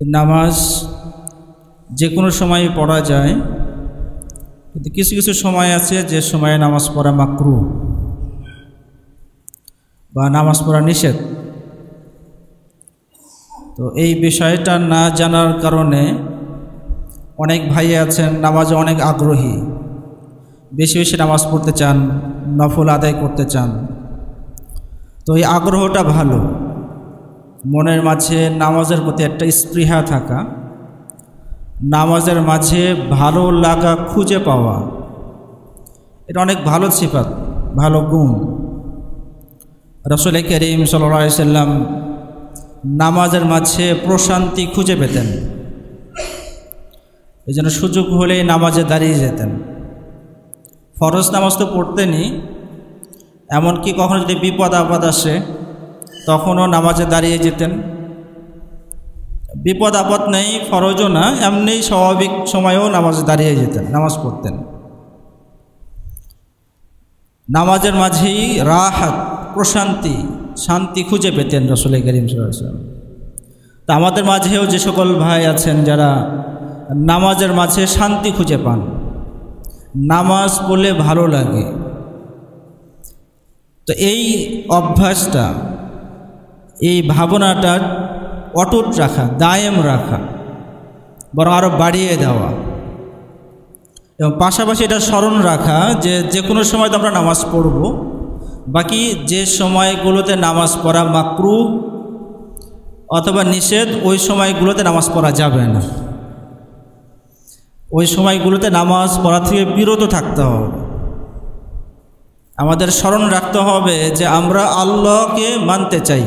নামাজ যে কোনো সময় পড়া যায়, কিন্তু কিছু কিছু সময় আছে যে সময়ে নামাজ পড়া মাকরুহ বা নামাজ পড়া নিষেধ। তো এই বিষয়টা না জানার কারণে অনেক ভাই আছেন নামাজে অনেক আগ্রহী, বেশি বেশি নামাজ পড়তে চান, নফল আদায় করতে চান। তো এই আগ্রহটা ভালো, মনের মাঝে নামাজের প্রতি একটা স্পৃহা থাকা, নামাজের মাঝে ভালো লাগা খুঁজে পাওয়া, এটা অনেক ভালো সিফাত, ভালো গুণ। রাসূল করিম সাল্লাল্লাহু আলাইহি সাল্লাম নামাজের মাঝে প্রশান্তি খুঁজে পেতেন, এই জন্য সুযোগ হলেই নামাজে দাঁড়িয়ে যেতেন। ফরজ নামাজ তো পড়তেনই, এমনকি কখনো যদি বিপদ আপদ আসে তখনও নামাজে দাঁড়িয়ে যেতেন। বিপদ আপদ নেই, ফরজও না, এমনি স্বাভাবিক সময়েও নামাজে দাঁড়িয়ে যেতেন, নামাজ পড়তেন। নামাজের মাঝেই রাহাত, প্রশান্তি, শান্তি খুঁজে পেতেন রাসূল করিম সাল্লাল্লাহু আলাইহি ওয়াসাল্লাম। তা আমাদের মাঝেও যে সকল ভাই আছেন যারা নামাজের মাঝে শান্তি খুঁজে পান, নামাজ পড়লে ভালো লাগে, তো এই অভ্যাসটা, এই ভাবনাটা অটুট রাখা, দায়েম রাখা, বরং আরও বাড়িয়ে দেওয়া, এবং পাশাপাশি এটা স্মরণ রাখা যে যে কোনো সময় তো আমরা নামাজ পড়ব, বাকি যে সময়গুলোতে নামাজ পড়া মাকরুহ অথবা নিষেধ, ওই সময়গুলোতে নামাজ পড়া যাবে না। ওই সময়গুলোতে নামাজ পড়া থেকে বিরত থাকতে হবে। আমাদের স্মরণ রাখতে হবে যে আমরা আল্লাহকে মানতে চাই,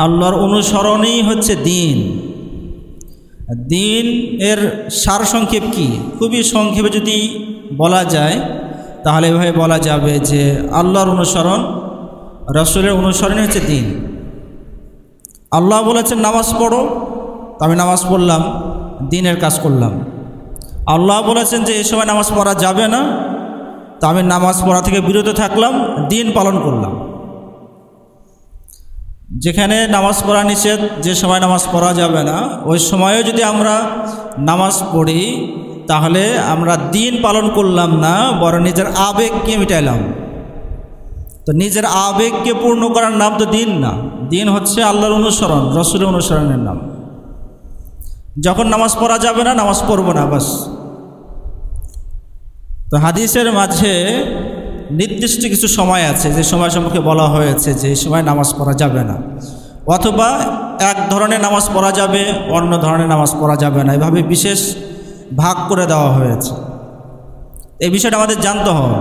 আল্লাহর অনুসরণই হচ্ছে দিন। দিন এর সারসংক্ষেপ কি? খুবই সংক্ষেপে যদি বলা যায় তাহলে এভাবে বলা যাবে যে আল্লাহর অনুসরণ, রাসূলের অনুসরণ হচ্ছে দিন। আল্লাহ বলেছেন নামাজ পড়ো, তো আমি নামাজ পড়লাম, দিনের কাজ করলাম। আল্লাহ বলেছেন যে এই সময় নামাজ পড়া যাবে না, তো আমি নামাজ পড়া থেকে বিরত থাকলাম, দিন পালন করলাম। যেখানে নামাজ পড়া নিষেধ, যে সময় নামাজ পড়া যাবে না, ওই সময়েও যদি আমরা নামাজ পড়ি তাহলে আমরা দিন পালন করলাম না, বরং নিজের আবেগকে মিটাইলাম। তো নিজের আবেগকে পূর্ণ করার নাম তো দিন না, দিন হচ্ছে আল্লাহর অনুসরণ, রাসূলের অনুসরণের নাম। যখন নামাজ পড়া যাবে না, নামাজ পড়ব না, বাস। তো হাদিসের মাঝে নির্দিষ্ট কিছু সময় আছে যে সময় সম্পর্কে বলা হয়েছে যে এই সময় নামাজ পড়া যাবে না, অথবা এক ধরনের নামাজ পড়া যাবে, অন্য ধরনের নামাজ পড়া যাবে না, এভাবে বিশেষ ভাগ করে দেওয়া হয়েছে। এই বিষয়টা আমাদের জানতে হবে।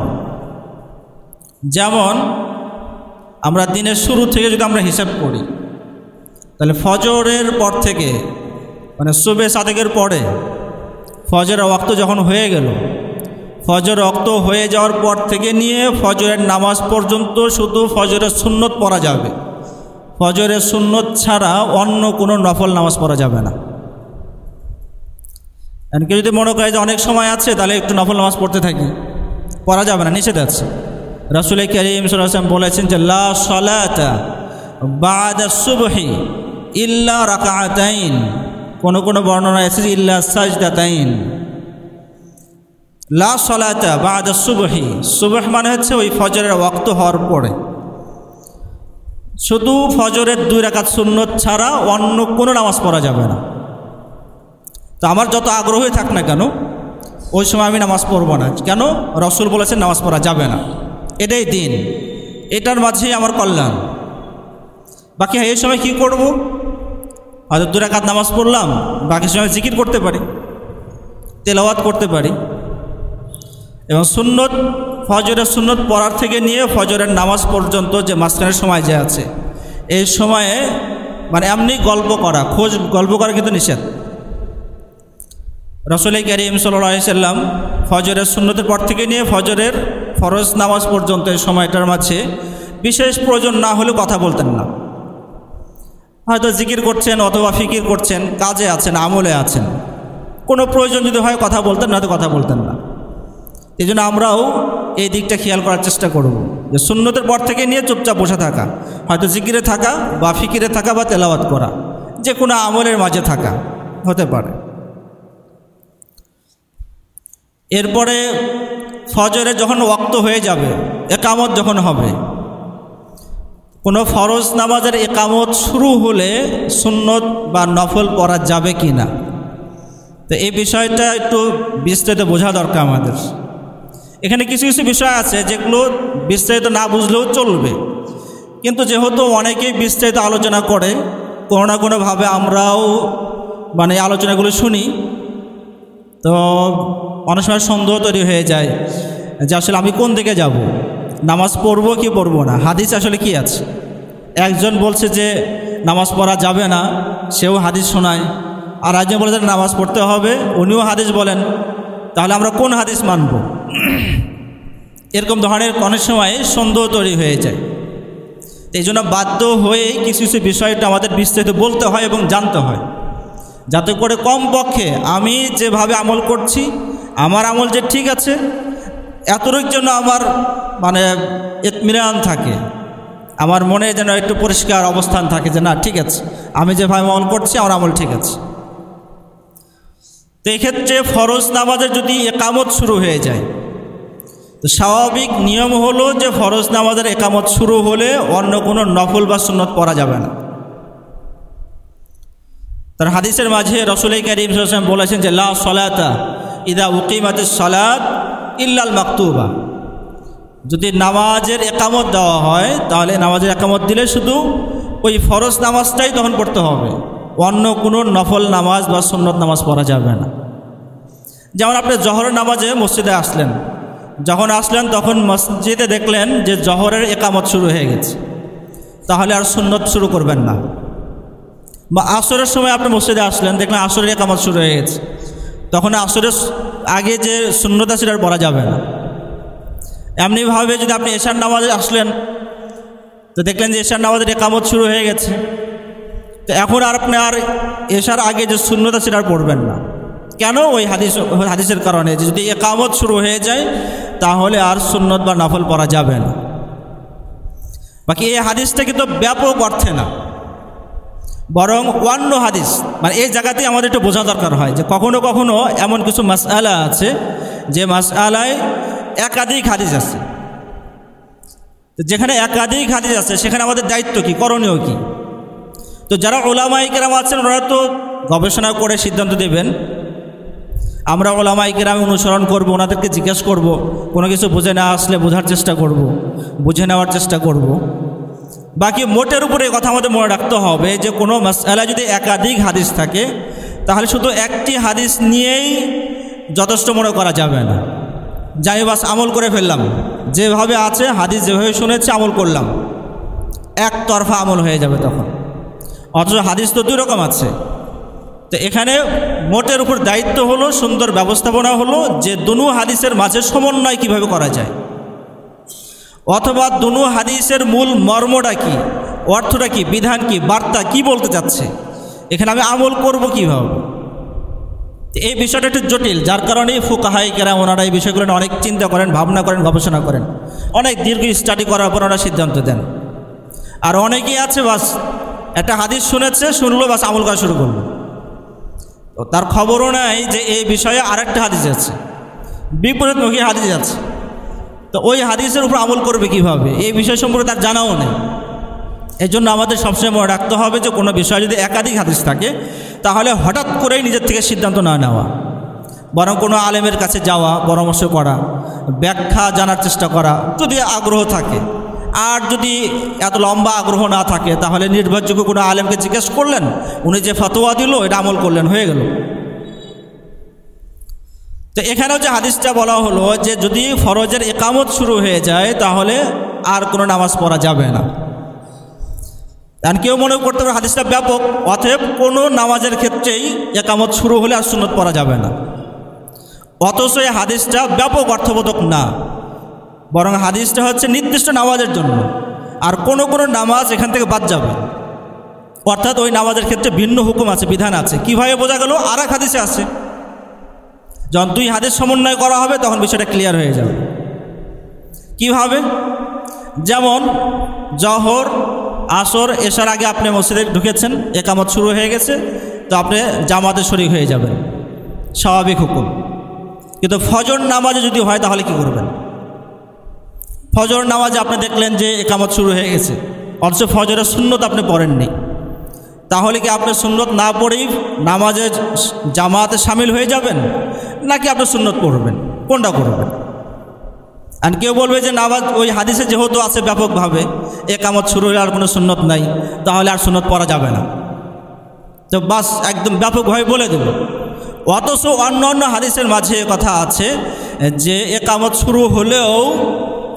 যেমন আমরা দিনের শুরু থেকে যদি আমরা হিসাব করি, তাহলে ফজরের পর থেকে, মানে সুবহে সাদেকের পরে ফজরের ওয়াক্ত যখন হয়ে গেল, ফজর ওয়াক্ত হয়ে যাওয়ার পর থেকে নিয়ে ফজরের নামাজ পর্যন্ত শুধু ফজরের সুন্নত পড়া যাবে। ফজরের সুন্নত ছাড়া অন্য কোনো নফল নামাজ পড়া যাবে না। কেউ যদি মনে করে যে অনেক সময় আছে তাহলে একটু নফল নামাজ পড়তে থাকি, পড়া যাবে না, নিষেধ আছে। রাসূল করিম সাল্লাল্লাহু আলাইহি ওয়াসাল্লাম বলেছেন যে লা সালাতা বা'দা সুবহি ইল্লা রাকাআতাইন, কোন কোন বর্ণনা আছে ইল্লা সাজদাতাইন। লা সালাতা বা'দা সুবহি, সুবহ মানে হচ্ছে ওই ফজরের ওয়াক্ত হওয়ার পরে, শুধু ফজরের 2 রাকাত সুন্নত ছাড়া অন্য কোনো নামাজ পড়া যাবে না। তো আমার যত আগ্রহই থাক না কেন, ওই সময় আমি নামাজ পড়ব না। কেন? রাসূল বলেছেন নামাজ পড়া যাবে না, এটাই দিন, এটার মাঝেই আমার কল্যাণ। বাকি এই সময় কি করব? হয়তো 2 রাকাত নামাজ পড়লাম, বাকি সময় জিকির করতে পারি, তেলাওয়াত করতে পারি। এবং সুন্নত, ফজরের সুন্নত পড়ার থেকে নিয়ে ফজরের নামাজ পর্যন্ত যে মাঝখানের সময় যে আছে, এই সময়ে মানে এমনি গল্প করা, গল্প করা কিন্তু নিষেধ। রাসূল করিম সাল্লাল্লাহু আলাইহি সাল্লাম ফজরের সুন্নতের পর থেকে নিয়ে ফজরের ফরজ নামাজ পর্যন্ত এই সময়টার মাঝে বিশেষ প্রয়োজন না হলে কথা বলতেন না। হয়তো জিকির করছেন অথবা ফিকির করছেন, কাজে আছেন, আমলে আছেন, কোনো প্রয়োজন যদি হয় কথা বলতেন, না তো কথা বলতেন না। এই জন্য আমরাও এই দিকটা খেয়াল করার চেষ্টা করব যে সুন্নতের পর থেকে নিয়ে চুপচাপ বসে থাকা, হয়তো জিকিরে থাকা বা ফিকিরে থাকা বা তেলাওয়াত করা, যে কোনো আমলের মাঝে থাকা, হতে পারে। এরপরে ফজরে যখন ওয়াক্ত হয়ে যাবে, একামত যখন হবে, কোনো ফরজ নামাজের একামত শুরু হলে সুন্নত বা নফল পড়া যাবে কি না, তো এই বিষয়টা একটু বিস্তারিত বোঝা দরকার আমাদের। এখানে কিছু কিছু বিষয় আছে যেগুলো বিস্তারিত না বুঝলেও চলবে, কিন্তু যেহেতু অনেকেই বিস্তারিত আলোচনা করে, কোনো না কোনোভাবে আমরাও মানে আলোচনাগুলো শুনি, তো অনেক সময় সন্দেহ তৈরি হয়ে যায় যে আসলে আমি কোন দিকে যাব, নামাজ পড়বো কি পড়বো না, হাদিস আসলে কি আছে। একজন বলছে যে নামাজ পড়া যাবে না, সেও হাদিস শোনায়, আর একজন বলে যে নামাজ পড়তে হবে, উনিও হাদিস বলেন, তাহলে আমরা কোন হাদিস মানব? এরকম ধরনের অনেক সময় সন্দেহ তৈরি হয়ে যায়। এই জন্য বাধ্য হয়ে কিছু কিছু বিষয়টা আমাদের বিস্তারিত বলতে হয় এবং জানতে হয়, যাতে করে কমপক্ষে আমি যেভাবে আমল করছি, আমার আমল যে ঠিক আছে এতটুকুর জন্য আমার মানে ইতমিনান থাকে, আমার মনে যেন একটু পরিষ্কার অবস্থান থাকে যে না ঠিক আছে, আমি যেভাবে আমল করছি আমার আমল ঠিক আছে। তো এক্ষেত্রে ফরজ নামাজের যদি একামত শুরু হয়ে যায়, তো স্বাভাবিক নিয়ম হলো যে ফরজ নামাজের একামত শুরু হলে অন্য কোনো নফল বা সুন্নত পড়া যাবে না। তার হাদিসের মাঝে রাসূল কারীম সাল্লাল্লাহু আলাইহি ওয়াসাল্লাম বলেছেন যে লা সালাতা ইযা উকিমাতিস সালাত ইল্লাল মাকতুবা, যদি নামাজের একামত দেওয়া হয় তাহলে নামাজের একামত দিলে শুধু ওই ফরজ নামাজটাই তখন পড়তে হবে, অন্য কোনো নফল নামাজ বা সুন্নত নামাজ পড়া যাবে না। যেমন আপনি জহরের নামাজে মসজিদে আসলেন, যখন আসলেন তখন মসজিদে দেখলেন যে জহরের একামত শুরু হয়ে গেছে, তাহলে আর সুন্নত শুরু করবেন না। বা আসরের সময় আপনি মসজিদে আসলেন, দেখলেন আসরের একামত শুরু হয়ে গেছে, তখন আসরের আগে যে সুন্নত আছে সেটা পড়া যাবে না। এমনিভাবে যদি আপনি এশার নামাজে আসলেন, তো দেখলেন যে এশার নামাজের একামত শুরু হয়ে গেছে, তো এখন আর আপনি আর এশার আগে যে সুন্নত আছে সেটা পড়বেন না। কেন? ওই হাদিসের কারণে যে যদি একামত শুরু হয়ে যায় তাহলে আর সুন্নত বা নফল পড়া যাবে না। বাকি এই হাদিসটা কিন্তু ব্যাপক অর্থে না, বরং অন্য হাদিস, মানে এই জায়গাতেই আমাদের একটু বোঝা দরকার হয় যে কখনো কখনো এমন কিছু মাসআলা আছে যে মাসআলায় একাধিক হাদিস আছে। তো যেখানে একাধিক হাদিস আছে সেখানে আমাদের দায়িত্ব কি, করণীয় কি? তো যারা উলামায়ে কেরাম আছেন ওরা তো গবেষণা করে সিদ্ধান্ত দেবেন, আমরা উলামায়ে কেরাম অনুসরণ করব, ওনাদেরকে জিজ্ঞেস করব, কোনো কিছু বুঝে না আসলে বোঝার চেষ্টা করব, বুঝে নেওয়ার চেষ্টা করব। বাকি মোটের উপরে কথা আমাদের মনে রাখতে হবে যে কোনো মাসআলা যদি একাধিক হাদিস থাকে তাহলে শুধু একটি হাদিস নিয়েই যথেষ্ট মনে করা যাবে না। যাই বাস আমল করে ফেললাম, যেভাবে আছে হাদিস যেভাবে শুনেছি আমল করলাম, একতরফা আমল হয়ে যাবে তখন। অথচ হাদিস তো দুই রকম আছে। তো এখানে মোটের উপর দায়িত্ব হলো, সুন্দর ব্যবস্থাপনা হলো যে দুনো হাদিসের মাঝে সমন্বয় কিভাবে করা যায়, অথবা দুনো হাদিসের মূল মর্মটা কি, অর্থটা কি, বিধান কি, বার্তা কি বলতে চাচ্ছে, এখানে আমি আমল করব কিভাবে। এই বিষয়টা একটু জটিল, যার কারণেই ফুকাহায়ে কেরাম ওনারা এই বিষয়গুলো অনেক চিন্তা করেন, ভাবনা করেন, গবেষণা করেন, অনেক দীর্ঘ স্টাডি করার পর ওনারা সিদ্ধান্ত দেন। আর অনেকেই আছে বাস একটা হাদিস শুনেছে, শুনলো বাস আমল করা শুরু করলো, তো তার খবরও নাই যে এই বিষয়ে আরেকটা হাদিস আছে, বিপরীতমুখী হাদিস আছে, তো ওই হাদিসের উপর আমল করবে কিভাবে এই বিষয় সম্পর্কে তার জানাও নেই। এই জন্য আমাদের সবসময় মনে রাখতে হবে যে কোনো বিষয় যদি একাধিক হাদিস থাকে তাহলে হঠাৎ করেই নিজের থেকে সিদ্ধান্ত না নেওয়া, বরং কোনো আলেমের কাছে যাওয়া, পরামর্শ করা, ব্যাখ্যা জানার চেষ্টা করা যদি আগ্রহ থাকে। আর যদি এত লম্বা আগ্রহ না থাকে তাহলে নির্ভরযোগ্য কোনো আলেমকে জিজ্ঞেস করলেন, উনি যে ফতোয়া দিল এটা আমল করলেন, হয়ে গেল। তো এখানেও যে হাদিসটা বলা হলো যে যদি ফরজের একামত শুরু হয়ে যায় তাহলে আর কোনো নামাজ পড়া যাবে না। কারণ কেউ মনে করতে পারে হাদিসটা ব্যাপক, অতএব কোনো নামাজের ক্ষেত্রেই একামত শুরু হলে আর সুন্নত পড়া যাবে না। অথচ এই হাদিসটা ব্যাপক অর্থবোধক না, বরং হাদিসটা হচ্ছে নির্দিষ্ট নামাজের জন্য, আর কোনো কোনো নামাজ এখান থেকে বাদ যাবে, অর্থাৎ ওই নামাজের ক্ষেত্রে ভিন্ন হুকুম আছে, বিধান আছে। কীভাবে বোঝা গেল? আর এক হাদিসে আছে, যখন দুই হাদিস সমন্বয় করা হবে তখন বিষয়টা ক্লিয়ার হয়ে যাবে। কিভাবে? যেমন জহর, আসর, এশার আগে আপনি মসজিদে ঢুকেছেন, একামত শুরু হয়ে গেছে, তো আপনি জামাতে শরীক হয়ে যাবেন, স্বাভাবিক হুকুম। কিন্তু ফজর নামাজে যদি হয় তাহলে কি করবেন? ফজর নামাজে আপনি দেখলেন যে একামত শুরু হয়ে গেছে, অথচ ফজরের সুন্নত আপনি পড়েননি, তাহলে কি আপনি সুন্নত না পড়েই নামাজে জামাতে শামিল হয়ে যাবেন, নাকি আপনি সুন্নত পড়বেন? কোনটা করবেন? আর কেউ বলবে যে নামাজ ওই হাদিসে যেহেতু আছে ব্যাপকভাবে একামত শুরু হলে আর কোনো সুন্নত নাই, তাহলে আর সুন্নত পড়া যাবে না, তো বাস একদম ব্যাপকভাবে বলে দেব। অথচ অন্য অন্য হাদিসের মাঝে কথা আছে যে একামত শুরু হলেও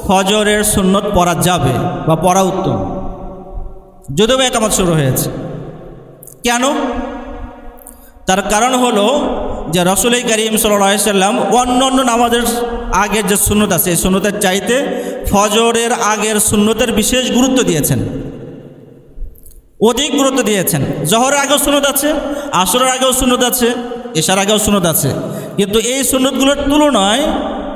ফজরের সুন্নত পড়া যাবে বা পড়া উত্তম, যদিও একামত শুরু হয়েছে। কেন? তার কারণ হলো যে রাসূল করিম সাল্লাল্লাহু আলাইহি সাল্লাম অন্য অন্য নামাজের আগের যে সুন্নত আছে এই সুন্নতের চাইতে ফজরের আগের সুন্নতের বিশেষ গুরুত্ব দিয়েছেন, অধিক গুরুত্ব দিয়েছেন। জোহরের আগেও সুন্নত আছে, আসরের আগেও সুন্নত আছে, এশার আগেও সুন্নত আছে, কিন্তু এই সুন্নতগুলোর তুলনায়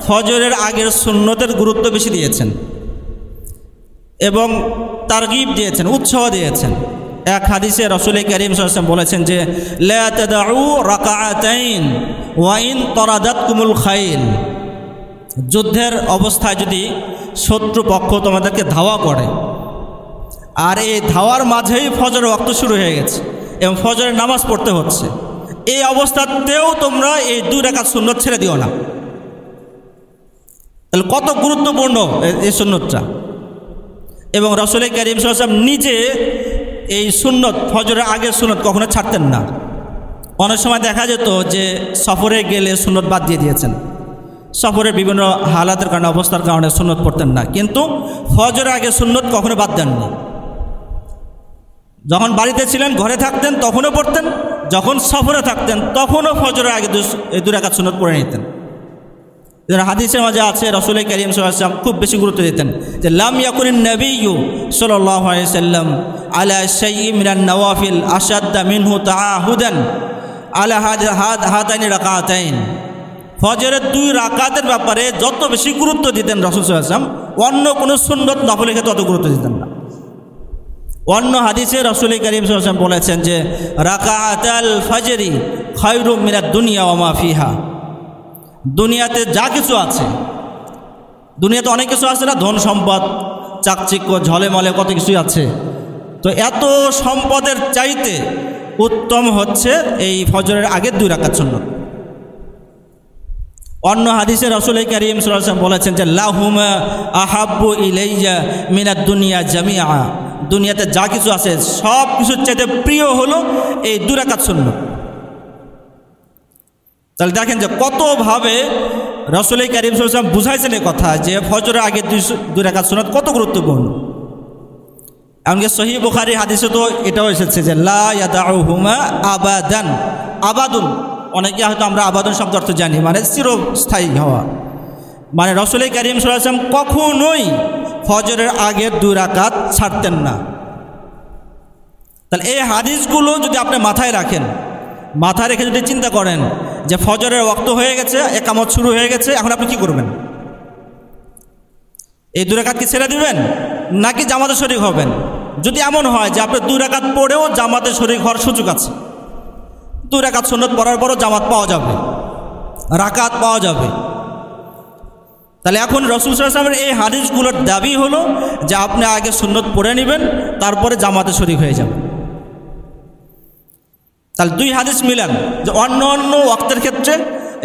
ফজরের আগের সুন্নতের গুরুত্ব বেশি দিয়েছেন এবং তারগিব দিয়েছেন, উৎসাহ দিয়েছেন। এক হাদিসে রাসূল করিম সাল্লাল্লাহু আলাইহি ওয়াসাল্লাম বলেছেন যে লা তাদউ রাকাআতাইন ওয়া ইন তারাদাতকুমুল খাইল, যুদ্ধের অবস্থায় যদি শত্রুপক্ষ তোমাদেরকে ধাওয়া করে আর এই ধাওয়ার মাঝেই ফজরের ওয়াক্ত শুরু হয়ে গেছে এবং ফজরের নামাজ পড়তে হচ্ছে, এই অবস্থাতেও তোমরা এই 2 রাকাত সুন্নত ছেড়ে দিও না। তাহলে কত গুরুত্বপূর্ণ এই সুন্নতটা। এবং রাসূল করিম সাল্লাল্লাহু আলাইহি ওয়াসাল্লাম নিজে এই সুন্নত ফজরের আগের সুন্নত কখনো ছাড়তেন না। অনেক সময় দেখা যেত যে সফরে গেলে সুন্নত বাদ দিয়ে দিয়েছেন, সফরের বিভিন্ন হালাতের কারণে অবস্থার কারণে সুন্নত পড়তেন না, কিন্তু ফজরের আগে সুন্নত কখনো বাদ দেননি। যখন বাড়িতে ছিলেন ঘরে থাকতেন তখনও পড়তেন, যখন সফরে থাকতেন তখনও ফজরের আগে 2 রাকাত সুন্নত পড়ে নিতেন। হাদিসের মাঝে আছে রাসূল করিম সাল্লাল্লাহু আলাইহি ওয়াসাল্লাম খুব বেশি গুরুত্ব দিতেন যে লাম ইয়াকুনিন নাবিয়্যু সাল্লাল্লাহু আলাইহি ওয়াসাল্লাম আলা শাইইন মিনান নওয়াফিল আশাদ্দা মিনহু তাআহুদান আলা হাদাইনি রাকাতাইন। ফজরের 2 রাকাতের ব্যাপারে যত বেশি গুরুত্ব দিতেন রাসূল সাল্লাল্লাহু আলাইহি ওয়াসাল্লাম, অন্য কোনো সুন্নত নফলের ক্ষেত্রে তত গুরুত্ব দিতেন না। অন্য হাদিসে রাসূল করিম সাল্লাল্লাহু আলাইহি ওয়াসাল্লাম বলেছেন যে রাকাআতাল ফজরি খায়রুম মিনাদ দুনিয়া ওয়া মা ফিহা, দুনিয়াতে যা কিছু আছে, দুনিয়াতে অনেক কিছু আছে না, ধন সম্পদ, চাকচিক্য, ঝলেমলে কত কিছুই আছে, তো এত সম্পদের চাইতে উত্তম হচ্ছে এই ফজরের আগের 2 রাকাত সুন্নত। অন্য হাদিসে রাসূল করিম সাল্লাল্লাহু আলাইহি ওয়াসাল্লাম বলেছেন যে লাহুমা আহাব্বু ইলাইয়া মিনাদ দুনিয়া জামিআ, দুনিয়াতে যা কিছু আছে সব কিছুর চাইতে প্রিয় হলো এই 2 রাকাত সুন্নত। তাহলে দেখেন যে কতভাবে রাসূল করিম সাল্লাল্লাহু আলাইহি ওয়াসাল্লাম বুঝাইছেন এই কথা যে ফজরের আগে 2 রাকাত সুন্নত কত গুরুত্বপূর্ণ। এমনকি সহিহ বুখারী হাদিসে তো এটাও এসেছে যে লা ইয়াদাউহুমা আবাদান, আবাদুন অনেকে হয়তো আমরা আবাদন শব্দ অর্থ জানি, মানে চিরস্থায়ী হওয়া, মানে রাসূল করিম সাল্লাল্লাহু আলাইহি ওয়াসাল্লাম কখনোই ফজরের আগের 2 রাকাত ছাড়তেন না। তাহলে এই হাদিসগুলো যদি আপনি মাথায় রাখেন, মাথায় রেখে যদি চিন্তা করেন যে ফজরের ওয়াক্ত হয়ে গেছে, একামত শুরু হয়ে গেছে, এখন আপনি কি করবেন? এই 2 রাকাত কি ছেড়ে দিবেন নাকি জামাতে শরীক হবেন? যদি এমন হয় যে আপনি 2 রাকাত পড়েও জামাতে শরীক হওয়ার সুযোগ আছে, 2 রাকাত সুন্নত পড়ার পরও জামাত পাওয়া যাবে, রাকাত পাওয়া যাবে, তাহলে এখন রাসূল সাল্লাল্লাহু আলাইহি ওয়াসাল্লামের এই হাদিসগুলোর দাবি হলো যে আপনি আগে সুন্নত পড়ে নেবেন, তারপরে জামাতে শরীক হয়ে যাবেন। তাহলে 2 হাদিস মিলান যে অন্য অন্য ওয়াক্তের ক্ষেত্রে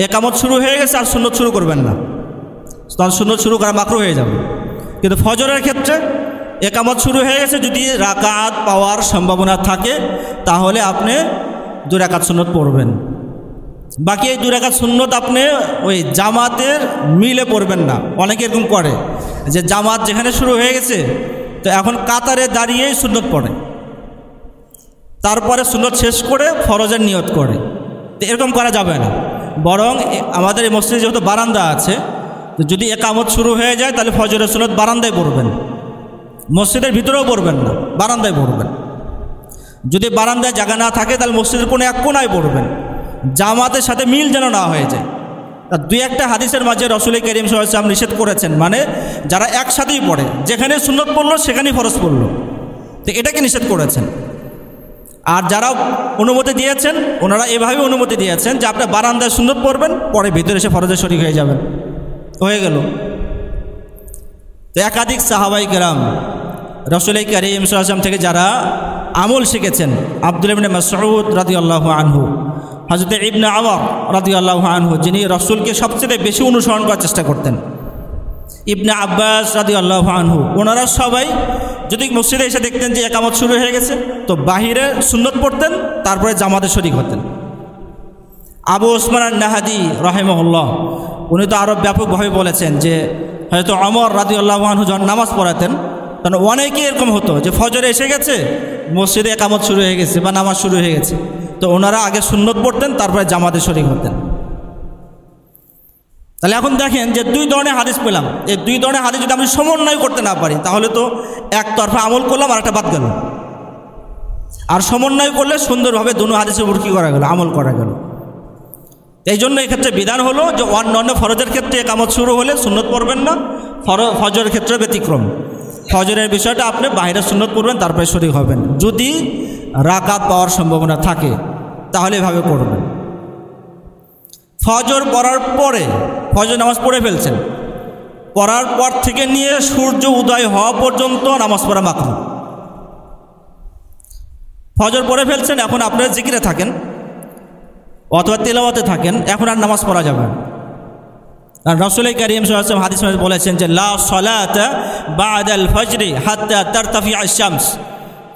একামত শুরু হয়ে গেছে আর সুন্নত শুরু করবেন না, তখন সুন্নত শুরু করা মাকরুহ হয়ে যাবে। কিন্তু ফজরের ক্ষেত্রে একামত শুরু হয়ে গেছে, যদি রাকাত পাওয়ার সম্ভাবনা থাকে তাহলে আপনি 2 রাকাত সুন্নত পড়বেন। বাকি এই 2 রাকাত সুন্নত আপনি ওই জামাতের মিলে পড়বেন না। অনেকে এরকম করে যে জামাত যেখানে শুরু হয়ে গেছে তো এখন কাতারে দাঁড়িয়েই সুন্নত পড়ে, তারপরে সুন্নত শেষ করে ফরজের নিয়ত করে, তো এরকম করা যাবে না। বরং আমাদের এই মসজিদে যেহেতু বারান্দা আছে, তো যদি একামত শুরু হয়ে যায় তাহলে ফজরের সুন্নত বারান্দায় পড়বেন, মসজিদের ভিতরেও পড়বেন না, বারান্দায় পড়বেন। যদি বারান্দায় জায়গা না থাকে তাহলে মসজিদের কোনো এক কোনায় পড়বেন, জামাতের সাথে মিল যেন না হয়ে যায়। তা 2-1টা হাদিসের মাঝে রাসূল করিম সাল্লাল্লাহু আলাইহি ওয়াসাল্লাম নিষেধ করেছেন, মানে যারা একসাথেই পড়ে, যেখানে সুন্নত পড়লো সেখানেই ফরজ পড়লো, তো এটাকে নিষেধ করেছেন। আর যারা অনুমতি দিয়েছেন ওনারা এভাবে অনুমতি দিয়েছেন যে আপনি বারান্দায় সুন্নত পড়বেন, পরে ভিতরে এসে ফরজে শরীক হয়ে যাবেন, হয়ে গেল। তো একাধিক সাহাবাই কেরাম রাসূল করিম সাল্লাল্লাহু আলাইহি ওয়াসাল্লাম থেকে যারা আমল শিখেছেন, আব্দুল্লাহ ইবনে মাসউদ রাদিয়াল্লাহু আনহু, হযরত ইবনে ওমর রাদিয়াল্লাহু আনহু যিনি রাসূলকে সবচেয়ে বেশি অনুসরণ করার চেষ্টা করতেন, ইবনে আব্বাস রাদিয়াল্লাহু আনহু, ওনারা সবাই যদি মসজিদে এসে দেখতেন যে একামত শুরু হয়ে গেছে তো বাহিরে সুন্নত পড়তেন, তারপরে জামাতে শরীক হতেন। আবু উসমান আন-নাহাদি রাহিমাহুল্লাহ উনি তো আরও ব্যাপকভাবে বলেছেন যে হয়তো ওমর রাদিয়াল্লাহু আনহু যখন নামাজ পড়াতেন কারণ অনেকেই এরকম হতো যে ফজরে এসে গেছে, মসজিদে একামত শুরু হয়ে গেছে বা নামাজ শুরু হয়ে গেছে, তো ওনারা আগে সুন্নত পড়তেন তারপরে জামাতে শরীক হতেন। তাহলে এখন দেখেন যে দুই ধরনের হাদিস পেলাম, এই দুই ধরনের হাদিস যদি আমি সমন্বয় করতে না পারি তাহলে তো একতরফা আমল করলাম আর একটা বাদ গেল, আর সমন্বয় করলে সুন্দরভাবে দুটো হাদিসের উপর কী করা গেল, আমল করা গেল। এই জন্য এক্ষেত্রে বিধান হলো যে অন্যান্য ফরজের ক্ষেত্রে একামত শুরু হলে সুন্নত পড়বেন না, ফজরের ক্ষেত্রে ব্যতিক্রম। ফজরের বিষয়টা আপনি বাইরে সুন্নত পড়বেন তারপরে শরীক হবেন, যদি রাকাত পাওয়ার সম্ভাবনা থাকে তাহলে এভাবে করবেন। ফজর পড়ার পরে ফজর নামাজ পড়ে ফেলছেন, পড়ার পর থেকে নিয়ে সূর্য উদয় হওয়া পর্যন্ত নামাজ পড়া মাকরুহ। ফজর পড়ে ফেলছেন, এখন আপনারা জিকিরে থাকেন অথবা তিলাওয়াতে থাকেন, এখন আর নামাজ পড়া যাবে না। আর রাসূল করিম সাল্লাল্লাহু আলাইহি ওয়াসাল্লাম হাদিসে বলেছেন যে লা সালাতা বা'দাল ফজরি হাত্তা তারতাফিআ আশ-শামস,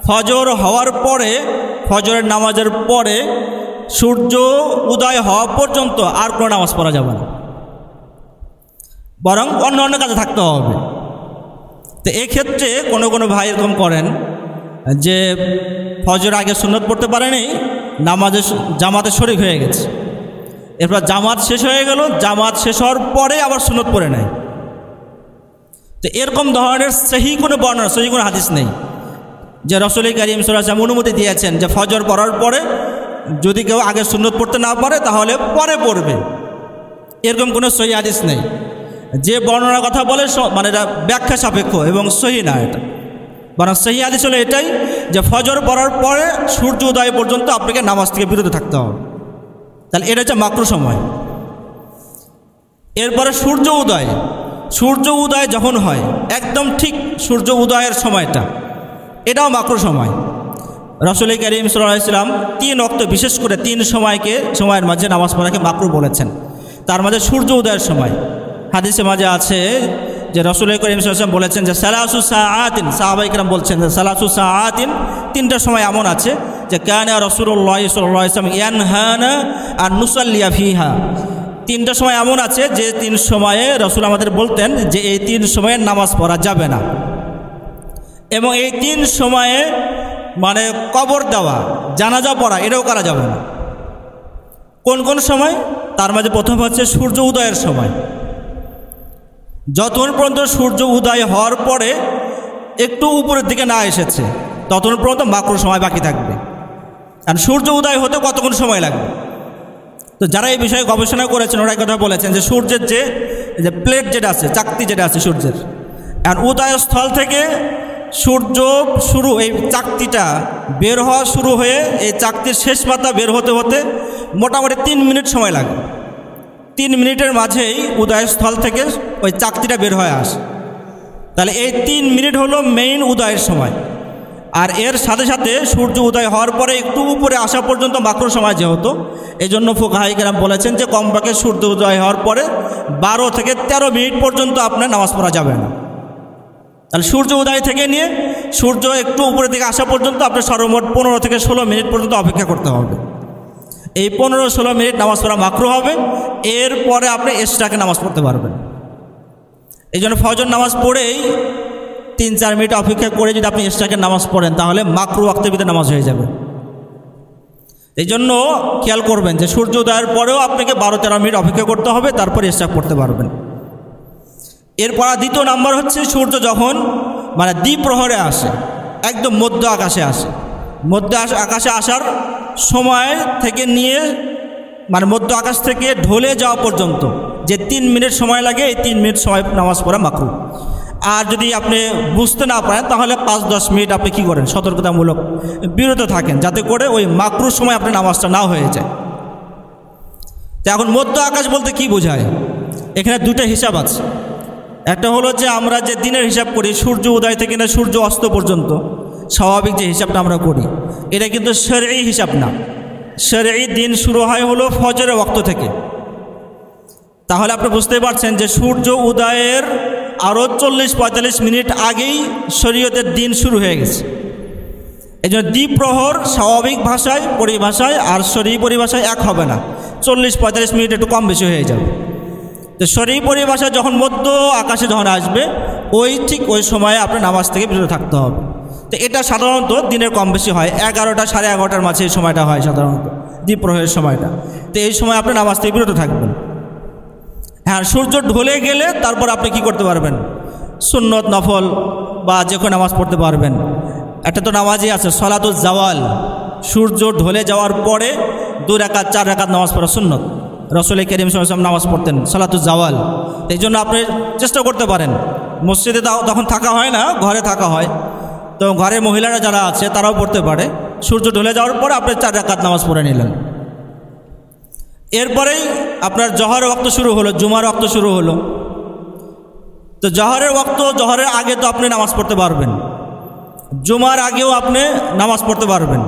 ফজর হওয়ার পরে, ফজরের নামাজের পরে সূর্য উদয় হওয়া পর্যন্ত আর কোনো নামাজ পড়া যাবে না, বরং অন্য অন্য কাজে থাকতে হবে। তো এক্ষেত্রে কোনো ভাই এরকম করেন যে ফজর আগে সুন্নত পড়তে পারেনি, জামাতে শরীক হয়ে গেছে, এরপর জামাত শেষ হয়ে গেল, জামাত শেষ হওয়ার পরে আবার সুন্নত পড়ে নেয়। তো এরকম ধরনের সহি কোনো বর্ণনা, সহি কোনো হাদিস নেই যে রাসূল করিম সাল্লাল্লাহু আলাইহি ওয়াসাল্লাম অনুমতি দিয়েছেন যে ফজর পড়ার পরে যদি কেউ আগে সুন্নত পড়তে না পারে তাহলে পরে পড়বে, এরকম কোনো সহি হাদিস নেই। যে বর্ণনার কথা বলে মানে এটা ব্যাখ্যা সাপেক্ষ এবং সহি না, এটা বরং সহি হাদিস হলো এটাই যে ফজর পড়ার পরে সূর্য উদয় পর্যন্ত আপনাকে নামাজ থেকে বিরত থাকতে হবে, তাহলে এটা হচ্ছে মাকরুহ সময়। এরপরে সূর্য উদয় যখন হয় একদম ঠিক সূর্য উদয়ের সময়টা, এটাও মাকরুহ সময়। রাসূল করিম সাল্লাল্লাহু আলাইহি ওয়াসাল্লাম 3 ওয়াক্ত বিশেষ করে 3 সময়ের মাঝে নামাজ পড়াকে মাকরুহ বলেছেন, তার মাঝে সূর্য উদয়ের সময়। হাদিসে মাঝে আছে যে রাসূল করিম সাল্লাল্লাহু আলাইহি ওয়াসাল্লাম বলেছেন যে সালাসু সাআতিন, সাহাবায়ে কেরাম বলছেন যে সালাসু সাআতিন, 3টা সময় এমন আছে যে কানা রাসূলুল্লাহ সাল্লাল্লাহু আলাইহি ওয়াসাল্লাম ইয়ানহানা আন নুসাল্লিয়া ফিহা, 3টা সময় এমন আছে যে 3 সময়ে রাসূল আমাদের বলতেন যে এই 3 সময়ে নামাজ পড়া যাবে না, এবং এই 3 সময়ে মানে কবর দেওয়া, জানাজা পড়া এটাও করা যাবে না। কোন কোন সময়? তার মাঝে প্রথম হচ্ছে সূর্য উদয়ের সময়, যতক্ষণ পর্যন্ত সূর্য উদয় হওয়ার পরে একটু উপরের দিকে না এসেছে ততক্ষণ পর্যন্ত মাকরুহ সময় বাকি থাকবে। আর সূর্য উদয় হতে কতক্ষণ সময় লাগবে? তো যারা এই বিষয়ে গবেষণা করেছেন ওরা কথা বলেছেন যে সূর্যের যে প্লেট যেটা আছে, চাকতি যেটা আছে সূর্যের, আর উদয়স্থল থেকে সূর্য শুরু, এই চাকতিটা বের হওয়া শুরু হয়ে এই চাকতির শেষ পাতা বের হতে হতে মোটামুটি 3 মিনিট সময় লাগে। 3 মিনিটের মাঝেই উদয়স্থল থেকে ওই চাকতিটা বের হয়ে আসে। তাহলে এই 3 মিনিট হলো মেইন উদয়ের সময়, আর এর সাথে সাথে সূর্য উদয় হওয়ার পরে একটু উপরে আসা পর্যন্ত মাকরুহ সময় যেহেতু, এই জন্য ফুকাহায়ে কেরাম বলেছেন যে কমপক্ষে সূর্য উদয় হওয়ার পরে 12 থেকে 13 মিনিট পর্যন্ত আপনার নামাজ পড়া যাবে না। তাহলে সূর্য উদয় থেকে নিয়ে সূর্য একটু উপরের দিকে আসা পর্যন্ত আপনার সর্বমোট 15 থেকে 16 মিনিট পর্যন্ত অপেক্ষা করতে হবে। এই 15-16 মিনিট নামাজ পড়া মাকরুহ হবে, এরপরে আপনি এশরাকে নামাজ পড়তে পারবেন। এই জন্য ফজর নামাজ পড়েই 3-4 মিনিট অপেক্ষা করে যদি আপনি এশরাকে নামাজ পড়েন তাহলে মাকরুহ ওয়াক্তের ভিতরে নামাজ হয়ে যাবে। এই জন্য খেয়াল করবেন যে সূর্য উদয়ের পরেও আপনাকে 12-13 মিনিট অপেক্ষা করতে হবে, তারপর এশরাক পড়তে পারবেন। এরপর দ্বিতীয় নাম্বার হচ্ছে সূর্য যখন মানে দ্বিপ্রহরে আসে, একদম মধ্য আকাশে আসে, মধ্য আকাশে আসার সময় থেকে নিয়ে মানে মধ্য আকাশ থেকে ঢলে যাওয়া পর্যন্ত যে 3 মিনিট সময় লাগে, এই 3 মিনিট সময় নামাজ পড়া মাকরুহ। আর যদি আপনি বুঝতে না পারেন তাহলে 5-10 মিনিট আপনি কী করেন, সতর্কতামূলক বিরত থাকেন, যাতে করে ওই মাকরুর সময় আপনার নামাজটা না হয়ে যায়। তো এখন মধ্য আকাশ বলতে কি বোঝায়? এখানে দুটো হিসাব আছে। একটা হলো যে আমরা যে দিনের হিসাব করি সূর্য উদয় থেকে না সূর্য অস্ত পর্যন্ত, স্বাভাবিক যে হিসাবটা আমরা করি, এটা কিন্তু শরঈ হিসাব না। শরঈ দিন শুরু হয় হলো ফজরের ওয়াক্ত থেকে। তাহলে আপনি বুঝতে পারছেন যে সূর্য উদয়ের আরও 40-45 মিনিট আগেই শরীয়তের দিন শুরু হয়ে গেছে। এই জন্য দ্বিপ্রহর স্বাভাবিক ভাষায় পরিভাষায় আর শরঈ পরিভাষায় এক হবে না, 40-45 মিনিট একটু কম বেশি হয়ে যাবে। তো শরঈ পরিভাষায় যখন মধ্য আকাশে যখন আসবে ঠিক ওই সময়ে আপনার নামাজ থেকে বিরত থাকতে হবে। তো এটা সাধারণত দিনের কম বেশি হয়, 11টা সাড়ে 11টার মাঝে এই সময়টা হয় সাধারণত, দ্বিপ্রহরের সময়টা। তো এই সময় আপনি নামাজ থেকে বিরত থাকবেন। হ্যাঁ, সূর্য ঢলে গেলে তারপর আপনি কি করতে পারবেন, সুন্নত নফল বা যে কোনো নামাজ পড়তে পারবেন। একটা তো নামাজই আছে সলাতুল জাওয়াল, সূর্য ঢলে যাওয়ার পরে 2 রাকাত 4 রাকাত নামাজ পড়া সুন্নত। রাসূল করিম সাল্লাল্লাহু আলাইহি ওয়াসাল্লাম নামাজ পড়তেন সলাতুল জাওয়াল। এই জন্য আপনি চেষ্টা করতে পারেন, মসজিদে তখন থাকা হয় না, ঘরে থাকা হয়, তো ঘরের মহিলারা যারা আছে তারাও পড়তে পারে। সূর্য ঢলে যাওয়ার পরে আপনি 4 রাকাত নামাজ পড়ে নিলেন। এরপরেই আপনার জহরের ওয়াক্ত শুরু হলো, জুমার ওয়াক্ত শুরু হলো। তো জহরের ওয়াক্ত, জহরের আগে তো আপনি নামাজ পড়তে পারবেন, জুমার আগেও আপনি নামাজ পড়তে পারবেন।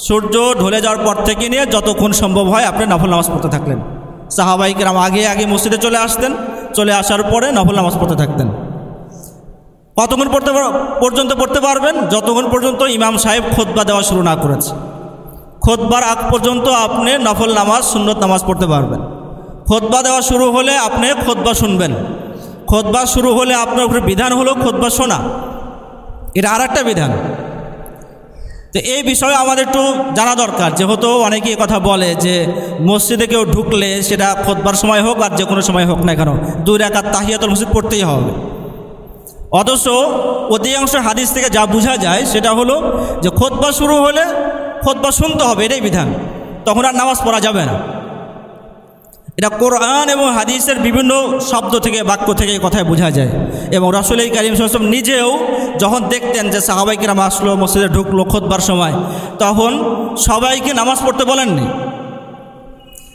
সূর্য ঢলে যাওয়ার পর থেকে নিয়ে যতক্ষণ সম্ভব হয় আপনি নফল নামাজ পড়তে থাকলেন। সাহাবায়ে কেরাম আগে মসজিদে চলে আসতেন, চলে আসার পরে নফল নামাজ পড়তে থাকতেন। কতক্ষণ পর্যন্ত পড়তে পারবেন? যতক্ষণ পর্যন্ত ইমাম সাহেব খুতবা দেওয়া শুরু না করেছে। খুতবার আগ পর্যন্ত আপনি নফল নামাজ, সুন্নত নামাজ পড়তে পারবেন। খুতবা দেওয়া শুরু হলে আপনি খুতবা শুনবেন। খুতবা শুরু হলে আপনার উপরে বিধান হলো খুতবা শোনা, এটা আর একটা বিধান। তো এই বিষয়ে আমাদের একটু জানা দরকার, যেহেতু অনেকেই কথা বলে যে মসজিদে কেউ ঢুকলে সেটা খুতবার সময় হোক আর যে কোনো সময় হোক না কেন 2 রাকাত তাহিয়াতুল মসজিদ পড়তেই হবে। অথচ অধিকাংশ হাদিস থেকে যা বোঝা যায় সেটা হলো যে খুতবা শুরু হলে খুতবা শুনতে হবে, এটাই বিধান, তখন আর নামাজ পড়া যাবে না। এটা কোরআন এবং হাদিসের বিভিন্ন শব্দ থেকে, বাক্য থেকে এই কথায় বোঝা যায়। এবং রাসূল করিম সাল্লাল্লাহু আলাইহি ওয়াসাল্লাম নিজেও যখন দেখতেন যে সাহাবায়ে কেরাম আসলো, মসজিদে ঢুকলো খুতবার সময়, তখন সবাইকে নামাজ পড়তে বলেননি।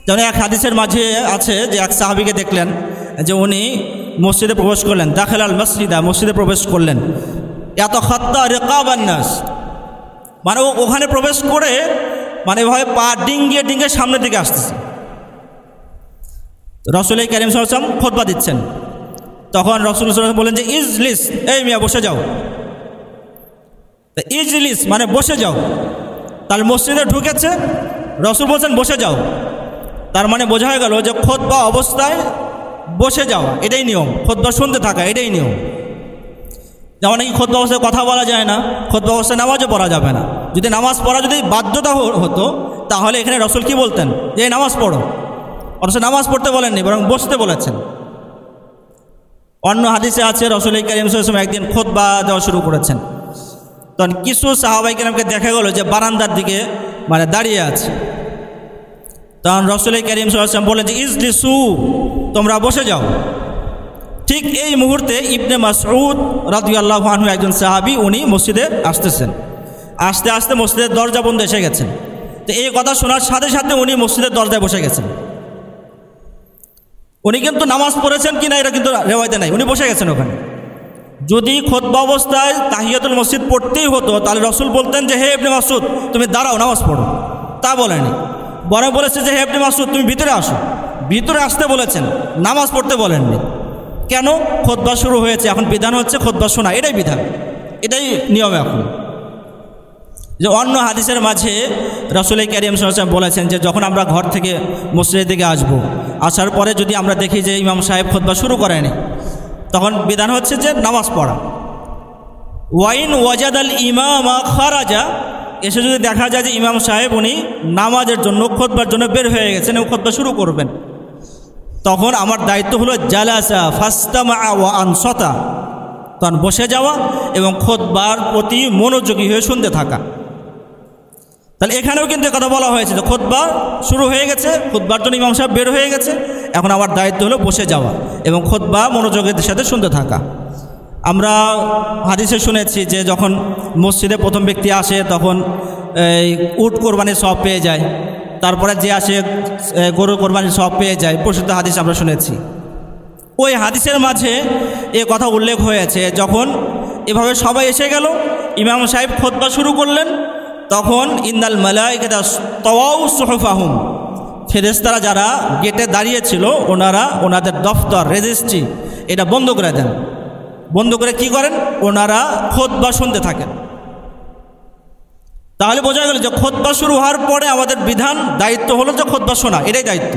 যেমন এক হাদিসের মাঝে আছে যে এক সাহাবীকে দেখলেন যে উনি মসজিদে প্রবেশ করলেন, দাখিলাল মসজিদা, মসজিদে প্রবেশ করলেন, এত খাত্তা রিকাবান নাস, মানে ওখানে প্রবেশ করে মানে এভাবে পা ডিঙ্গিয়ে সামনের দিকে আসতেছে। রাসূল করিম সাল্লাল্লাহু আলাইহি ওয়াসাল্লাম খুতবা দিচ্ছেন, তখন রাসূল সাল্লাল্লাহু আলাইহি ওয়াসাল্লাম বলেন যে ইজলিস, এই মিয়া বসে যাও। ইজলিস মানে বসে যাও। তাহলে মসজিদে ঢুকেছে, রাসূল বলছেন বসে যাও, তার মানে বোঝা গেল যে খুতবা অবস্থায় বসে যাওয়া এটাই নিয়ম, খুতবা শুনতে থাকা এটাই নিয়ম। যেমন নাকি খুতবা অবস্থায় কথা বলা যায় না, খুতবা অবস্থায় নামাজও পড়া যাবে না। যদি নামাজ পড়া যদি বাধ্যতা হতো তাহলে এখানে রাসূল কি বলতেন যে নামাজ পড়ো, অথচ নামাজ পড়তে বলেননি, বরং বসতে বলেছেন। অন্য হাদিসে আছে রাসূল করিম সাল্লাল্লাহু আলাইহি ওয়াসাল্লাম একদিন খুতবা দেওয়া শুরু করেছেন, তখন কিছু সাহাবায়ে কেরামকে দেখা গেল যে বারান্দার দিকে মানে দাঁড়িয়ে আছে। তখন রাসূল করিম সাল্লাল্লাহু আলাইহি ওয়াসাল্লাম বলেন যে ইজলিসু, তোমরা বসে যাও। ঠিক এই মুহূর্তে ইবনে মাসউদ রাদিয়াল্লাহু আনহু একজন সাহাবী, উনি মসজিদে আসতেছেন, আস্তে আস্তে মসজিদের দরজা বন্ধ এসে গেছেন। তো এই কথা শোনার সাথে সাথে উনি মসজিদের দরজায় বসে গেছেন। উনি কিন্তু নামাজ পড়েছেন কিনা এটা কিন্তু রেওয়ায়েতে নাই, উনি বসে গেছেন ওখানে। যদি খুতবা অবস্থায় তাহিয়াতুল মসজিদ পড়তেই হতো তাহলে রাসূল বলতেন যে হে ইবনে মাসউদ তুমি দাঁড়াও, নামাজ পড়ো, তা বলেনি, বরং বলেছে যে হে ইবনে মাসউদ তুমি ভিতরে আসো। ভিতরে আসতে বলেছেন, নামাজ পড়তে বলেননি। কেন? খুতবা শুরু হয়েছে, এখন বিধান হচ্ছে খুতবা শোনা, এটাই বিধান, এটাই নিয়ম। এখন যে অন্য হাদিসের মাঝে রাসূল করিম সাল্লাল্লাহু আলাইহি ওয়াসাল্লাম বলেছেন যে যখন আমরা ঘর থেকে মসজিদের দিকে আসবো, আসার পরে যদি আমরা দেখি যে ইমাম সাহেব খুতবা শুরু করেনি, তখন বিধান হচ্ছে যে নামাজ পড়া। ওয়াইন ওয়াজাদাল ইমামা খারাজা, এসে যদি দেখা যায় যে ইমাম সাহেব উনি নামাজের জন্য খুতবার জন্য বের হয়ে গেছেন এবং খুতবা শুরু করবেন, তখন আমার দায়িত্ব হলো জালাসা ফাস্তামা ওয়া আনসাতা, তখন বসে যাওয়া এবং খুতবার প্রতি মনোযোগী হয়ে শুনতে থাকা। তাহলে এখানেও কিন্তু কথা বলা হয়েছে যে খুতবা শুরু হয়ে গেছে, খুতবার জন্য ইমাম সাহেব বের হয়ে গেছে, এখন আমার দায়িত্ব হলো বসে যাওয়া এবং খুতবা মনোযোগের সাথে শুনতে থাকা। আমরা হাদিসে শুনেছি যে যখন মসজিদে প্রথম ব্যক্তি আসে তখন এই উট কোরবানির সওয়াব পেয়ে যায়, তারপরে যে আসে গরু কোরবানির সওয়াব পেয়ে যায়, প্রসিদ্ধ হাদিস আমরা শুনেছি। ওই হাদিসের মাঝে এ কথা উল্লেখ হয়েছে যখন এভাবে সবাই এসে গেল, ইমাম সাহেব খুতবা শুরু করলেন, তখন ইন্নাল মালাইকাতা তাওয়াউ সুহুফাহুম, ফেরেশতারা যারা গেটে দাঁড়িয়েছিল ওনারা ওনাদের দফতর রেজিস্ট্রি এটা বন্ধ করে দেন। বন্ধ করে কি করেন? ওনারা খুতবা শুনতে থাকেন। তাহলে বোঝা গেল যে খুতবা শুরু হওয়ার পরে আমাদের বিধান দায়িত্ব হলো যে খুতবা শোনা, এটাই দায়িত্ব।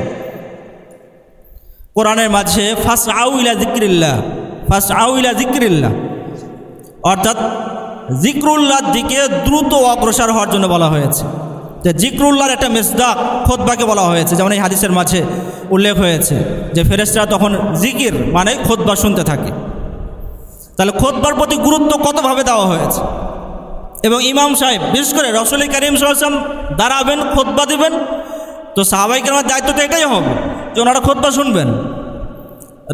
কোরআনের মাঝে ফাসআউ ইলা যিকরিল্লাহ, ফাসআউ ইলা যিকরিল্লাহ, অর্থাৎ জিক্রুল্লাহর দিকে দ্রুত অগ্রসর হওয়ার জন্য বলা হয়েছে। যে জিক্রুল্লাহর একটা মিসদাক খুতবাকে বলা হয়েছে, যেমন এই হাদিসের মাঝে উল্লেখ হয়েছে যে ফেরেশতারা তখন জিকির মানে খুতবা শুনতে থাকে। তাহলে খুতবার প্রতি গুরুত্ব কতভাবে দেওয়া হয়েছে। এবং ইমাম সাহেব বিশেষ করে রাসূল কারীম সাল্লাল্লাহু আলাইহি ওয়াসাল্লাম দাঁড়াবেন, খুতবা দিবেন, তো সাহাবায়ে কেরামের দায়িত্ব তো এটাই হবে যে ওনারা খুতবা শুনবেন।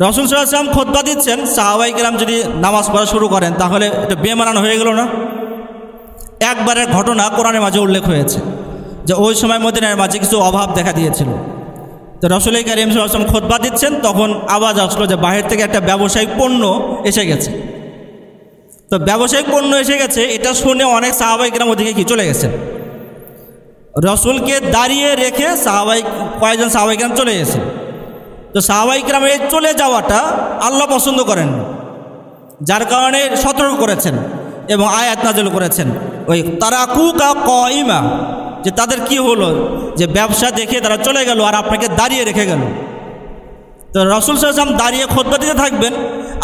রাসূল সাল্লাল্লাহু আলাইহি ওয়াসাল্লাম খুতবা দিচ্ছেন, সাহাবায়ে কেরাম যদি নামাজ পড়া শুরু করেন তাহলে এটা বেমানান হয়ে গেল না? একবারের ঘটনা কোরআনের মাঝে উল্লেখ হয়েছে যে ওই সময় মদিনার মাঝে কিছু অভাব দেখা দিয়েছিল। তো রাসূল কারীম সাল্লাল্লাহু আলাইহি ওয়াসাল্লাম খুতবা দিচ্ছেন, তখন আওয়াজ আসলো যে বাহির থেকে একটা ব্যবসায়িক পণ্য এসে গেছে। তো ব্যবসায়িক পণ্য এসে গেছে এটা শুনে অনেক সাহাবায়ে কেরাম ওদিকে কি চলে গেছে, রাসূলকে দাঁড়িয়ে রেখে কয়েকজন সাহাবায়ে কেরাম চলে গেছে। তো সাহাবায়ে কেরাম এই চলে যাওয়াটা আল্লাহ পছন্দ করেন, যার কারণে সতর্ক করেছেন এবং আয়াত নাযিল করেছেন ওই তারাকুকা কাইমা, যে তাদের কি হলো যে ব্যবসা দেখে তারা চলে গেল আর আপনাকে দাঁড়িয়ে রেখে গেল। তো রাসূল সাল্লাল্লাহু আলাইহি ওয়াসাল্লাম দাঁড়িয়ে খুতবা দিতে থাকবেন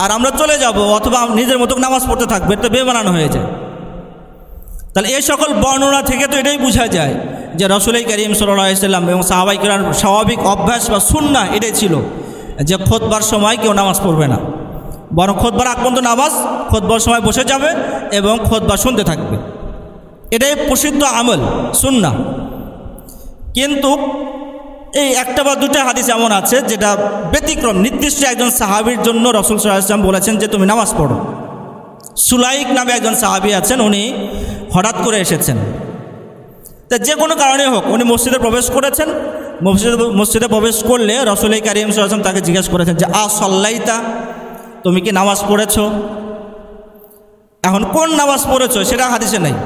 আর আমরা চলে যাব অথবা নিজের মতো নামাজ পড়তে থাকবে, তো বেমানান হয়ে যায়। তাহলে এই সকল বর্ণনা থেকে তো এটাই বোঝা যায় যে রাসূল কারীম সাল্লাল্লাহু আলাইহি ওয়াসাল্লাম এবং সাহাবায়ে কেরাম স্বাভাবিক অভ্যাস বা সুন্নাহ এটাই ছিল যে খুতবার সময় কেউ নামাজ পড়বে না, বরং খুতবার আগ পর্যন্ত নামাজ, খুতবার সময় বসে যাবে এবং খুতবা শুনতে থাকবে। এটাই প্রসিদ্ধ আমল, সুন্নাহ। কিন্তু এই একটা বা দুটা হাদিস এমন আছে যেটা ব্যতিক্রম, নির্দিষ্ট একজন সাহাবীর জন্য রাসূল সাল্লাল্লাহু আলাইহি ওয়াসাল্লাম বলেছেন যে তুমি নামাজ পড়ো। সুলাইক নামে একজন সাহাবী আছেন, উনি হঠাৎ করে এসেছেন, তা যে কোনো কারণে হোক উনি মসজিদে প্রবেশ করেছেন। মসজিদে প্রবেশ করলে রাসূল কারীম সাল্লাল্লাহু আলাইহি ওয়াসাল্লাম তাকে জিজ্ঞেস করেছেন যে সাল্লাইতা, তুমি কি নামাজ পড়েছো? এখন কোন নামাজ পড়েছো সেটা হাদিসে নেই,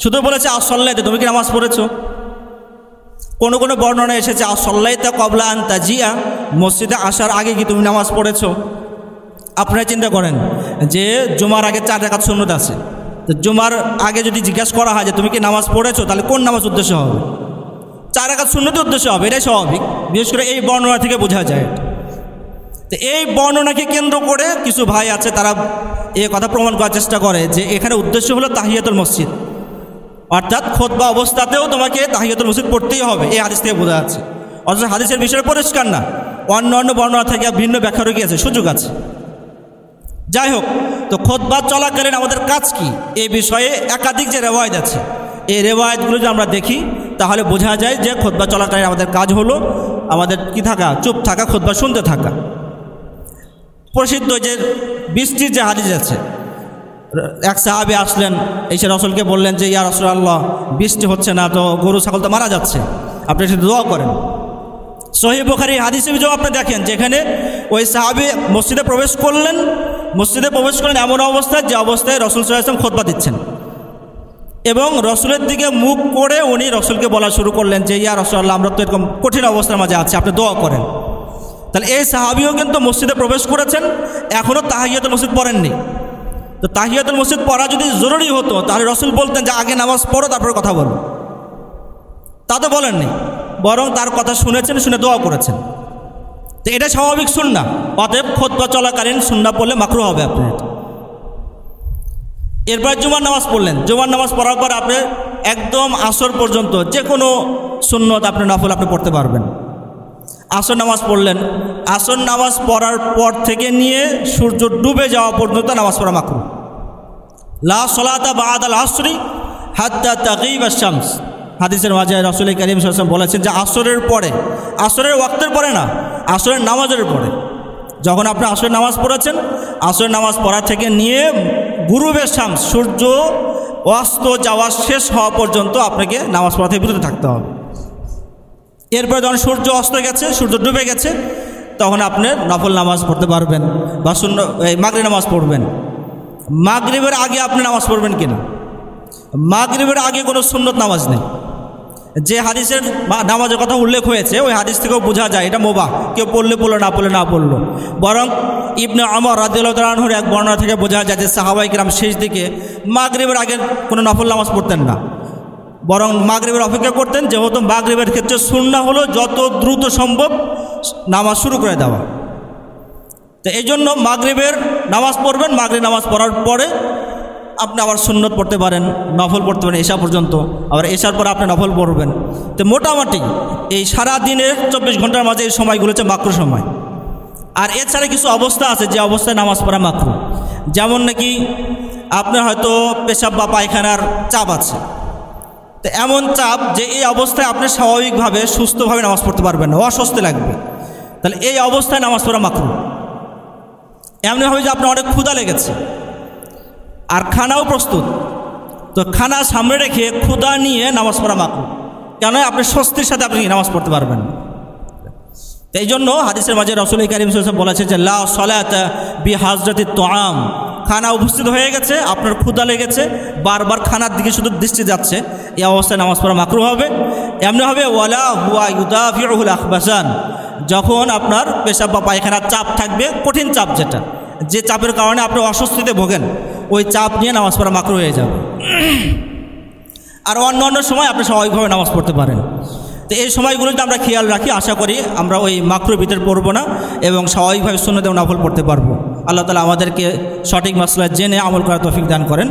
শুধু বলেছে সাল্লাইতা, তুমি কি নামাজ পড়েছো। কোনো কোনো বর্ণনা এসেছে সাল্লাইতা ক্বাবলা আন তাজিয়া, মসজিদে আসার আগে কি তুমি নামাজ পড়েছো। আপনারা চিন্তা করেন যে জুমার আগে 4 রাকাত সুন্নত আছে, তো জুমার আগে যদি জিজ্ঞাসা করা হয় যে তুমি কি নামাজ পড়েছো, তাহলে কোন নামাজ উদ্দেশ্য হবে? 4 রাকাত সুন্নতের উদ্দেশ্য হবে, এটাই স্বাভাবিক। বিশেষ করে এই বর্ণনা থেকে বোঝা যায়। তো এই বর্ণনাকে কেন্দ্র করে কিছু ভাই আছে তারা এই কথা প্রমাণ করার চেষ্টা করে যে এখানে উদ্দেশ্য হলো তাহিয়াতুল মসজিদ, অর্থাৎ খুতবা অবস্থাতেও তোমাকে তাহিয়াতুল মসজিদ পড়তেই হবে, এই হাদিস থেকে বোঝা যাচ্ছে। অথচ হাদিসের বিষয়ে পরিষ্কার না, অন্য অন্য বর্ণনা থেকে ভিন্ন ব্যাখ্যা রয়েছে, সুযোগ আছে। যাই হোক, তো খুতবা চলাকালীন আমাদের কাজ কি এই বিষয়ে একাধিক যে রেওয়ায়েত আছে, এই রেওয়ায়েতগুলো যদি আমরা দেখি তাহলে বোঝা যায় যে খুতবা চলাকালীন আমাদের কাজ হলো আমাদের কি থাকা, চুপ থাকা, খুতবা শুনতে থাকা। প্রসিদ্ধ যে বৃষ্টির যে হাদিস আছে, এক সাহাবী আসলেন, এসে রাসূলকে বললেন যে ইয়া রাসূলুল্লাহ, বৃষ্টি হচ্ছে না, তো গরু ছাগল তো মারা যাচ্ছে, আপনি সেটা দোয়া করেন। সহিহ বুখারী হাদিসে যখন আপনি দেখেন যেখানে ওই সাহাবী মসজিদে প্রবেশ করলেন এমন অবস্থায় যে অবস্থায় রাসূল সাল্লাল্লাহু আলাইহি ওয়াসাল্লাম খুতবা দিচ্ছেন, এবং রাসূলের দিকে মুখ করে উনি রাসূলকে বলা শুরু করলেন যে ইয়া রাসূলুল্লাহ, আমরা তো এরকম কঠিন অবস্থার মাঝে আছি, আপনি দোয়া করেন। তাহলে এই সাহাবীও কিন্তু মসজিদে প্রবেশ করেছেন, এখনও তাহিয়াতুল মসজিদ পড়েননি। তো তাহিয়াতুল মসজিদ পড়া যদি জরুরি হতো তাহলে রাসূল বলতেন যে আগে নামাজ পড়ো তারপরে কথা বলো, তা তো বলেননি, বরং তার কথা শুনেছেন, শুনে দোয়া করেছেন। তো এটা স্বাভাবিক সুন্নাহ, অতএব খুতবা চলাকালীন সুন্নাহ পড়লে মাকরুহ হবে আপনার। এরপর জুমার নামাজ পড়লেন, জুমার নামাজ পড়ার পর আপনি একদম আসর পর্যন্ত যে কোনো সুন্নত আপনি নফল আপনি পড়তে পারবেন। আসর নামাজ পড়লেন, আসর নামাজ পড়ার পর থেকে নিয়ে সূর্য ডুবে যাওয়া পর্যন্ত নামাজ পড়া মাকরুহ। লা সলাতা বাদাল আসরি হাত্তা তাগিবা শামস, হাদিসের মাঝে রাসূল কারীম সাল্লাল্লাহু আলাইহি ওয়াসাল্লাম বলেছেন যে আসরের পরে, আসরের ওয়াক্তের পরে না, আসরের নামাজের পরে যখন আপনি আসরের নামাজ পড়েছেন, আসরের নামাজ পড়া থেকে নিয়ে গুরুবের শামস, সূর্য অস্ত যাওয়া শেষ হওয়া পর্যন্ত আপনাকে নামাজ পড়া থেকে বিরত থাকতে হবে। এরপরে যখন সূর্য অস্ত গেছে, সূর্য ডুবে গেছে, তখন আপনি নফল নামাজ পড়তে পারবেন বা মাগরিব নামাজ পড়বেন। মাগরিবের আগে আপনি নামাজ পড়বেন কিনা? মাগরিবের আগে কোনো সুন্নত নামাজ নেই। যে হাদিসের নামাজের কথা উল্লেখ হয়েছে ওই হাদিস থেকেও বোঝা যায় এটা মুবাহ, কেউ পড়লে পড়লো, না পড়লে না পড়লো। বরং ইবনে ওমর রাদিয়াল্লাহু তাআলা আনহুর এক বর্ণনা থেকে বোঝা যায় যে সাহাবায়ে কিরাম শেষ দিকে মাগরিবের আগে কোনো নফল নামাজ পড়তেন না, বরং মাগরিবের অপেক্ষা করতেন। যেহেতু মাগরিবের ক্ষেত্রে সুন্নাহ হলো যত দ্রুত সম্ভব নামাজ শুরু করে দেওয়া। তো এই জন্য মাগরিবের নামাজ পড়বেন, মাগরিব নামাজ পড়ার পরে আপনি আবার সুন্নত পড়তে পারেন, নফল পড়তে পারেন এশা পর্যন্ত, আবার এশার পরে আপনি নফল পড়বেন। তো মোটামুটি এই সারা দিনের 24 ঘন্টার মাঝে এই সময়গুলো হচ্ছে মাকরু সময়। আর এছাড়া কিছু অবস্থা আছে যে অবস্থায় নামাজ পড়া মাকরু, যেমন নাকি আপনার হয়তো পেশাব বা পায়খানার চাপ আছে। তো এমন চাপ যে এই অবস্থায় আপনি স্বাভাবিকভাবে সুস্থভাবে নামাজ পড়তে পারবেন না, অস্বস্তি লাগবে, তাহলে এই অবস্থায় নামাজ পড়া মাকরু। এমনিভাবে যে আপনার অনেক ক্ষুধা লেগেছে আর খানাও প্রস্তুত, তো খানা সামনে রেখে ক্ষুধা নিয়ে নামাজ পড়া মাকরু, কেন? আপনি স্বস্তির সাথে আপনি নামাজ পড়তে পারবেন। তো এই জন্য হাদিসের মাঝে রাসূল কারীম সাল্লাল্লাহু আলাইহি ওয়াসাল্লাম বলেছে যে লা সালাতা বিহাজরাতি তুআম, খানা উপস্থিত হয়ে গেছে, আপনার ক্ষুধা লেগেছে, বারবার খানার দিকে শুধু দৃষ্টি যাচ্ছে, এই অবস্থায় নামাজ পড়া মাকরু হবে। এমনি হবে ওয়ালা হুয়া ইউদাফিউল আখবাসান, যখন আপনার পেশাব বা পায়খানার চাপ থাকবে, কঠিন চাপ, যেটা যে চাপের কারণে আপনি অস্বস্তিতে ভোগেন, ওই চাপ নিয়ে নামাজ পড়া মাকরু হয়ে যাবে। আর অন্য অন্য সময় আপনি স্বাভাবিকভাবে নামাজ পড়তে পারেন। তো এই সময়গুলোতে আমরা খেয়াল রাখি, আশা করি আমরা ওই মাকরুর ভিতরে পড়বো না এবং স্বাভাবিকভাবে সুন্নাত এবং নফল পড়তে পারবো। আল্লাহ তাআলা আমাদেরকে সঠিক মাসলা জেনে আমল করার তৌফিক দান করেন।